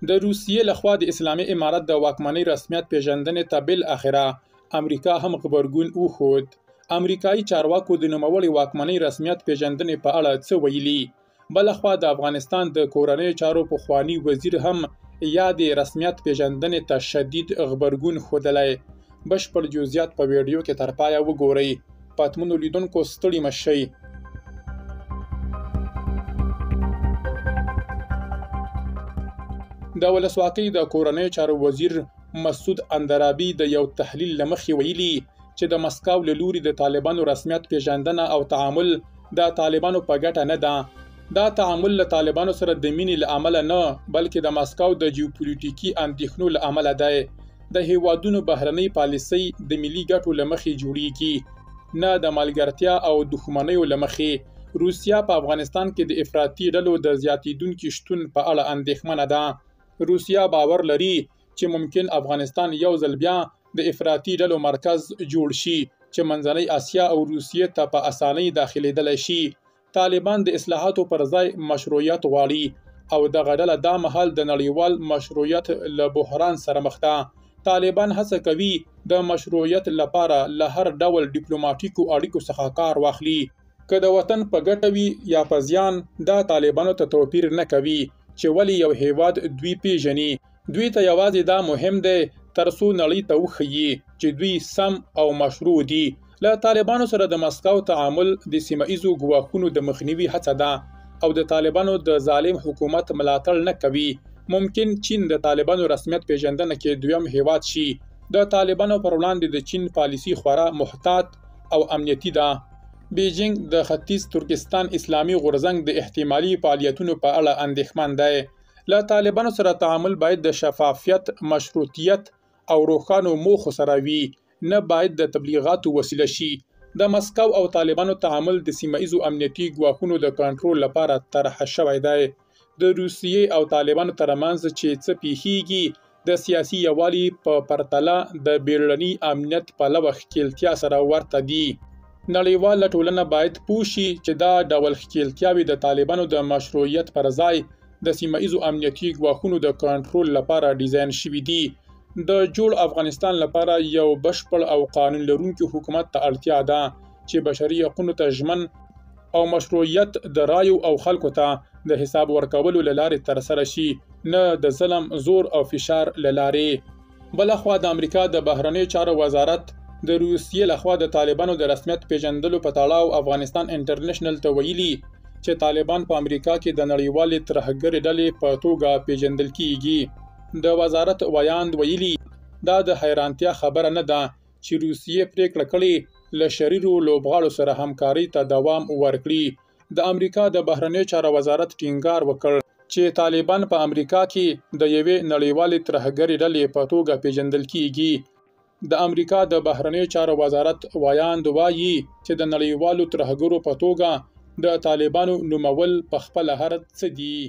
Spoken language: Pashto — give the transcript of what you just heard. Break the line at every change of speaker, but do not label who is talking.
د روسیې لخوا د اسلامي امارت د واکمنۍ رسمیت پیژندنې ته بالاخره امریکا هم غبرګون وښود. امریکایي چارواکو د نوموړې واکمنۍ رسمیت پیژندنې په اړه څه ویلي؟ بلخوا د افغانستان د کورنیو چارو پخواني وزیر هم یادې رسمیت پیژندنې ته شدید غبرګون ښودلی. بشپړ جزئیات په ویډیو کې تر پایه وګورئ. پاتمنو لیدونکو ستړي مه شئ. د ولسواکۍ د کورنیو چارو وزیر مسعود اندرابي د یو تحلیل له مخې ویلي چې د مسکو له لوري د طالبانو رسمیت پیژندنه او تعامل د طالبانو په ګټه نه ده. دا تعامل له طالبانو سره د مینې له امله نه، بلکې د مسکو د جیوپولیټیکي اندېښنو له امله دی. د هیوادونو بهرنۍ پالیسۍ د ملي ګټو له مخې جوړیږي، نه د ملګرتیا او دښمنیو له مخې. روسیه په افغانستان کې د افراطي ډلو د زیاتېدونکي شتون په اړه اندېښمنه ده. روسیه باور لري چې ممکن افغانستان یو ځل بیا د افراطي ډلو مرکز جوړ شي چې منځنۍ اسیا او روسیې ته په اسانۍ داخلېدلی شي. طالبان د اصلاحاتو پر ځای مشروعیت غواړي او دغه ډله دا مهال د نړیوال مشروعیت له بحران سره مخ ده. طالبان هڅه کوي د مشروعیت لپاره له هر ډول ډیپلوماټیکو اړیکو څخه کار واخلي. که د وطن په ګټه وي یا په زیان، دا طالبانو ته توپیر نه کوي چې ولې یو هیواد دوی پیژني. دوی ته یوازې دا مهم دی ترڅو نړۍ ته وښیي چې دوی سم او مشروع دي. له طالبانو سره د مسکو تعامل د سیمه ایزو ګواښونو د مخنیوي هڅه ده او د طالبانو د ظالم حکومت ملاتړ نه کوي. ممکن چین د طالبانو رسمیت پیژندنه کې دویم هیواد شي. د طالبانو پر وړاندې د چین پالیسي خورا محتاط او امنیتي ده. بیجینګ د ختیځ ترکستان اسلامي غورځنګ د احتمالي فعالیتونو په اړه اندېښمن دی. له طالبانو سره تعامل باید د شفافیت، مشروطیت او روښانو موخو سره وي، نه باید د تبلیغاتو وسیله شي. د مسکو او طالبانو تعامل د سیمه ایزو امنیتي ګواښونو د کنټرول لپاره طرح شوی دی. د روسیې او طالبانو ترمنځ چې څه پیښیږي د سیاسي یووالي په پرتله د بیړني امنیت پلوه ښکیلتیا سره ورته دي. نړیواله ټولنه باید پوه شي چې دا ډول ښکیلتیاوې د طالبانو د مشروعیت پر ځای د سیمه ایزو امنیتي ګواښونو د کنټرول لپاره ډیزاین شوي دي. د جوړ افغانستان لپاره یو بشپړ او قانون لرونکي حکومت ته اړتیا ده چې بشري حقونو ته ژمن او مشروعیت د رایو او خلکو ته د حساب ورکولو له لارې ترسره شي، نه د ظلم، زور او فشار له لارې. بلخوا د امریکا د بهرنیو چارو وزارت د روسیې لخوا د طالبانو د رسمیت پیژندلو په تړاو افغانستان انټرنیشنل ته ویلي چې طالبان په امریکا کې د نړیوالې ترهګرې ډلې په توګه پیژندل کیږي. د وزارت ویاند ویلي دا د حیرانتیا خبره نه ده چې روسیې پریکړه کړې له شریرو لوبغاړو سره همکارۍ ته دوام ورکړي. د امریکا د بهرنیو چارو وزارت ټینګار وکړ چې طالبان په امریکا کې د یوې نړیوالې ترهګرې ډلې په توګه پیژندل کیږي. د امریکا د بهرنیو چارو وزارت ویاند وایي چې د نړیوالو ترهګرو په توګه د طالبانو نومول په خپله هر څه دي.